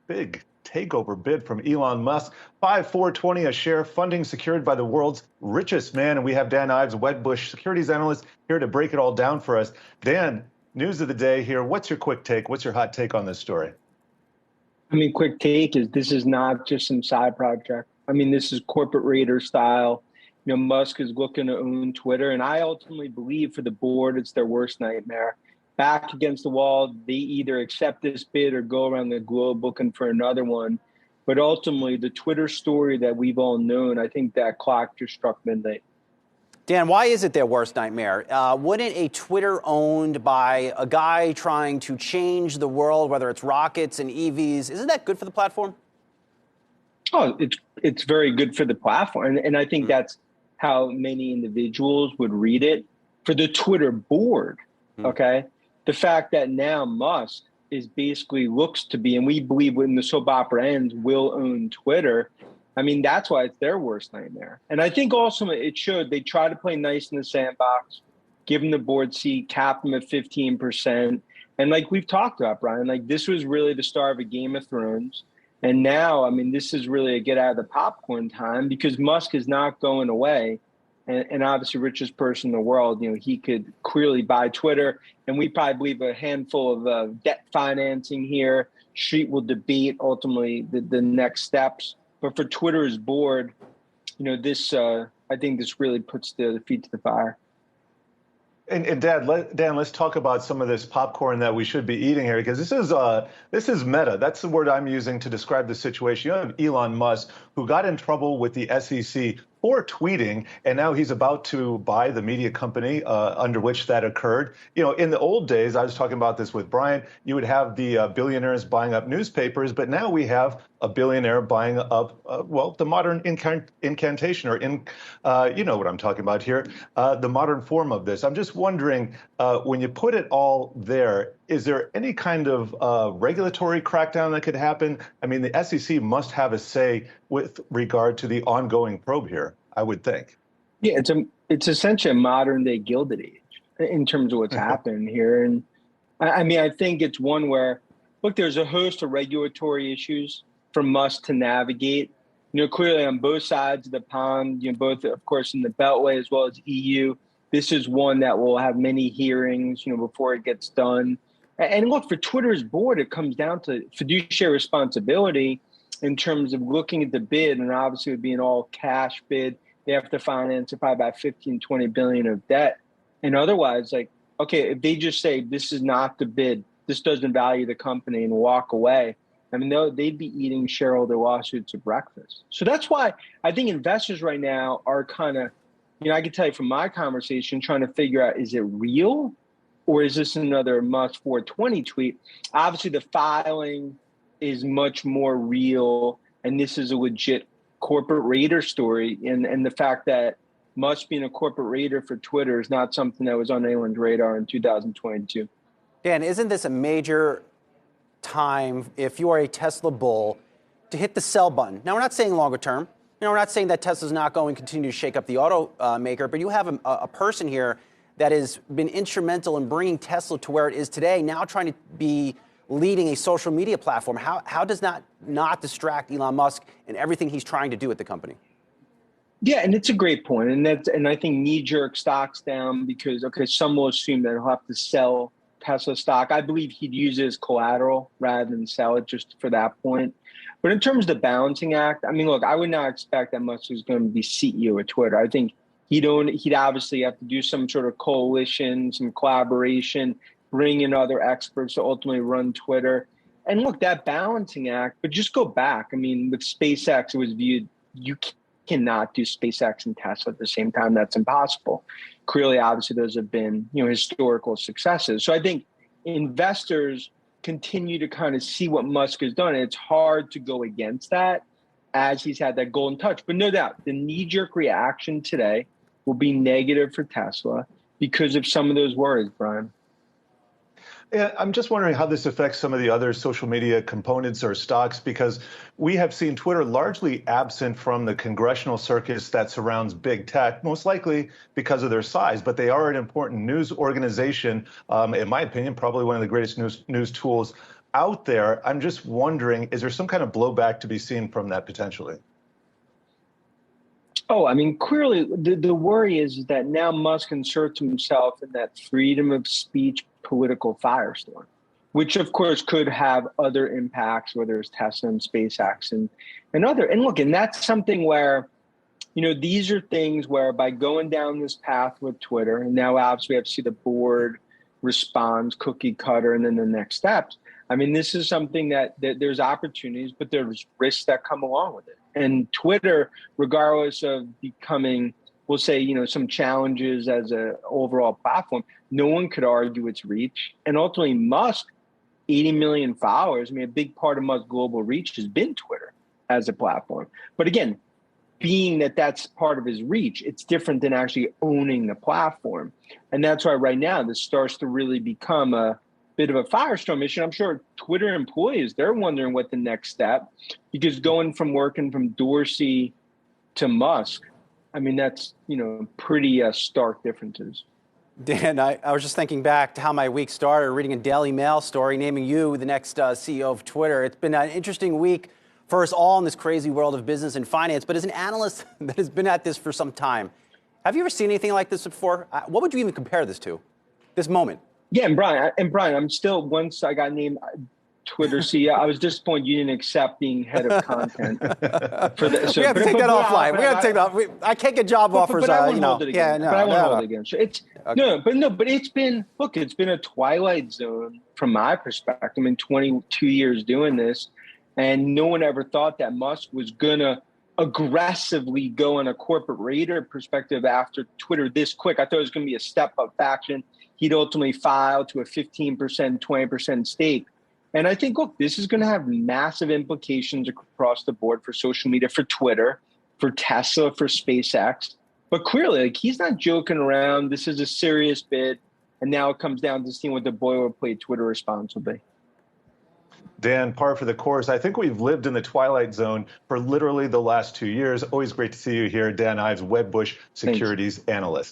big takeover bid from Elon Musk. 5,420 a share, funding secured by the world's richest man. And we have Dan Ives, Wedbush securities analyst, here to break it all down for us. Dan, news of the day here. What's your quick take? What's your hot take on this story? I mean, quick take is this is not just some side project. I mean, this is corporate raider style. You know, Musk is looking to own Twitter. And I ultimately believe for the board, it's their worst nightmare. Back against the wall, they either accept this bid or go around the globe looking for another one. But ultimately, the Twitter story that we've all known, I think that clock just struck midnight. Dan, why is it their worst nightmare? Wouldn't a Twitter owned by a guy trying to change the world, whether it's rockets and EVs, isn't that good for the platform? Oh, it's very good for the platform. And I think that's how many individuals would read it. For the Twitter board, okay, the fact that now Musk is basically looks to be, and we believe when the soap opera ends, will own Twitter. I mean, that's why it's their worst nightmare. And I think also it showed they try to play nice in the sandbox, give them the board seat, cap them at 15%. And like we've talked about, Brian, like this was really the start of a Game of Thrones. And now, I mean, this is really a get out of the popcorn time because Musk is not going away. And obviously richest person in the world, you know, he could clearly buy Twitter. And we probably believe a handful of debt financing here. Street will debate ultimately the next steps. But for Twitter's board, you know, this I think this really puts the feet to the fire. And Dan, let's talk about some of this popcorn that we should be eating here, because this is meta. That's the word I'm using to describe the situation. You have Elon Musk, who got in trouble with the SEC for tweeting, and now he's about to buy the media company under which that occurred. You know, in the old days, I was talking about this with Brian, you would have the billionaires buying up newspapers, but now we have a billionaire buying up, well, the modern incantation, or you know what I'm talking about here, the modern form of this. I'm just wondering, when you put it all there, is there any kind of regulatory crackdown that could happen? I mean, the SEC must have a say with regard to the ongoing probe here, I would think. Yeah, it's essentially a modern day Gilded Age in terms of what's happened here. And I mean, I think it's one where, look, there's a host of regulatory issues for Musk to navigate. You know, clearly on both sides of the pond, you know, both, of course, in the Beltway as well as EU, this is one that will have many hearings, you know, before it gets done. And look, for Twitter's board, it comes down to fiduciary responsibility in terms of looking at the bid, and obviously it would be an all cash bid. They have to finance it by about 15, 20 billion of debt. And otherwise, like, okay, if they just say this is not the bid, this doesn't value the company, and walk away, I mean, they'd be eating shareholder lawsuits at breakfast. So that's why I think investors right now are kind of, you know, I can tell you from my conversation, trying to figure out, is it real or is this another Musk 420 tweet? Obviously, the filing is much more real, and this is a legit corporate raider story. And the fact that Musk being a corporate raider for Twitter is not something that was on anyone's radar in 2022. Dan, isn't this a major time, if you are a Tesla bull, to hit the sell button? Now, we're not saying longer term. You know, we're not saying that Tesla's not going to continue to shake up the automaker, but you have a person here that has been instrumental in bringing Tesla to where it is today, now trying to be leading a social media platform. How does that not distract Elon Musk and everything he's trying to do at the company? Yeah, and it's a great point. And I think knee-jerk stocks down because, okay, some will assume that he'll have to sell Tesla stock. I believe he'd use it as collateral rather than sell it just for that point. But in terms of the balancing act, I mean, look, I would not expect that Musk is going to be CEO of Twitter. I think he'd obviously have to do some sort of coalition, some collaboration, bring in other experts to ultimately run Twitter. And look, that balancing act, but just go back. I mean, with SpaceX, it was viewed, you cannot do SpaceX and Tesla at the same time. That's impossible. Clearly, obviously, those have been, you know, historical successes. So I think investors continue to kind of see what Musk has done. And it's hard to go against that as he's had that golden touch. But no doubt, the knee-jerk reaction today will be negative for Tesla because of some of those worries, Brian. Yeah, I'm just wondering how this affects some of the other social media components or stocks, because we have seen Twitter largely absent from the congressional circus that surrounds big tech, most likely because of their size, but they are an important news organization. In my opinion, probably one of the greatest news tools out there. I'm just wondering, is there some kind of blowback to be seen from that potentially? Oh, I mean, clearly the worry is that now Musk inserts himself in that freedom of speech political firestorm, which of course could have other impacts, whether it's Tesla and SpaceX and other. And look, and that's something where, these are things where by going down this path with Twitter, and now obviously we have to see the board responds, cookie cutter, and then the next steps. I mean, this is something that there's opportunities, but there's risks that come along with it. And Twitter, regardless of becoming, we'll say, some challenges as an overall platform, no one could argue its reach. And ultimately, Musk, 80 million followers, I mean, a big part of Musk's global reach has been Twitter as a platform. But again, being that that's part of his reach, it's different than actually owning the platform. And that's why right now this starts to really become a bit of a firestorm issue. I'm sure Twitter employees, they're wondering what the next step, because going from working from Dorsey to Musk, I mean, that's, pretty stark differences. Dan, I was just thinking back to how my week started, reading a Daily Mail story naming you the next CEO of Twitter. It's been an interesting week for us all in this crazy world of business and finance. But as an analyst that has been at this for some time, have you ever seen anything like this before? What would you even compare this to, this moment? Yeah, and Brian, I'm still, once I got named Twitter CEO, I was disappointed you didn't accept being head of content. For the, so, we have to take that offline. We have to take that off. I can't get job offers. But I won't hold it again. Yeah, no, but I won't no. hold it again. So it's okay. but it's been, look, it's been a twilight zone from my perspective. I mean, 22 years doing this, and no one ever thought that Musk was gonna aggressively go in a corporate raider perspective after Twitter this quick. I thought it was going to be a step up faction. He'd ultimately file to a 15%, 20% stake. And I think, look, this is going to have massive implications across the board for social media, for Twitter, for Tesla, for SpaceX. But clearly, he's not joking around. This is a serious bid. And now it comes down to seeing what the boilerplate Twitter response will be. Dan, par for the course. I think we've lived in the twilight zone for literally the last 2 years. Always great to see you here, Dan Ives, Wedbush Securities Analyst.